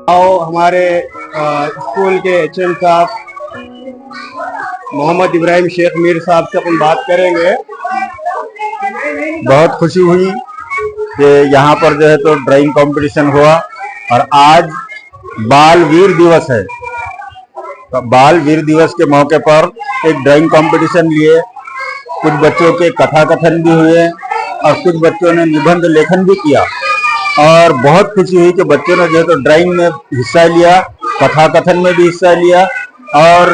आओ हमारे स्कूल के एचएम साहब मोहम्मद इब्राहिम शेख मीर साहब से अपन बात करेंगे। बहुत खुशी हुई कि यहाँ पर जो है तो ड्राइंग कंपटीशन हुआ और आज बाल वीर दिवस है। तो बाल वीर दिवस के मौके पर एक ड्राइंग कंपटीशन लिए, कुछ बच्चों के कथा कथन भी हुए और कुछ बच्चों ने निबंध लेखन भी किया और बहुत खुशी हुई कि बच्चों ने जो है तो ड्राइंग में हिस्सा लिया, कथा कथन में भी हिस्सा लिया और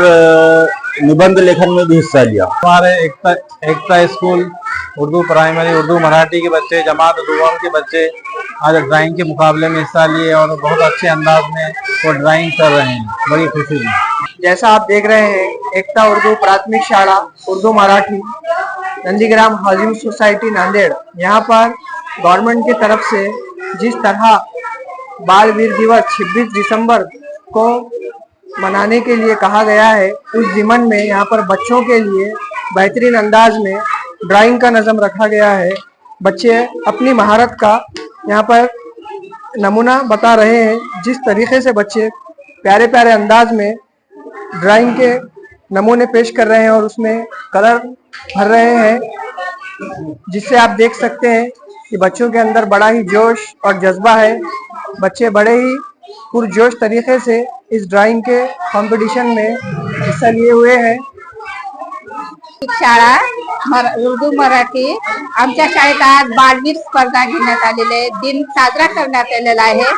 निबंध लेखन में भी हिस्सा लिया। हमारे एकता स्कूल उर्दू प्राइमरी, उर्दू मराठी के बच्चे, जमात दुआम के बच्चे आज ड्राइंग के मुकाबले में हिस्सा लिए और बहुत अच्छे अंदाज में वो ड्राइंग कर रहे हैं। बड़ी खुशी हुई। जैसा आप देख रहे हैं, एकता उर्दू प्राथमिक शाला उर्दू मराठी नंदीग्राम हाउसिंग सोसाइटी नांदेड़, यहाँ पर गवर्नमेंट की तरफ से जिस तरह बाल वीर दिवस 26 दिसंबर को मनाने के लिए कहा गया है, उस ज़िमन में यहाँ पर बच्चों के लिए बेहतरीन अंदाज में ड्राइंग का नज़म रखा गया है। बच्चे अपनी महारत का यहाँ पर नमूना बता रहे हैं। जिस तरीके से बच्चे प्यारे प्यारे अंदाज में ड्राइंग के नमूने पेश कर रहे हैं और उसमें कलर भर रहे हैं, जिससे आप देख सकते हैं कि बच्चों के अंदर बड़ा ही जोश और जज्बा है। बच्चे बड़े ही पुरजोश तरीके से इस ड्राइंग के कंपटीशन में हिस्सा लिए हुए हैं। शाळा उर्दू मराठी आमच्या शाळेत आज बालवीर स्पर्धा घेण्यात आलेली आहे। दिन साजरा करण्यात आलेला आहे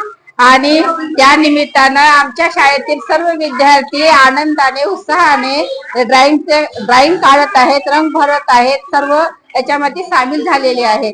आणि त्या निमित्तानं आमच्या शाळेतील सर्व विद्यार्थी आनंदाने उत्साहाने ड्राइंग काढत आहेत, रंग भरत आहेत, सर्व याच्यामध्ये सामील झालेले आहेत।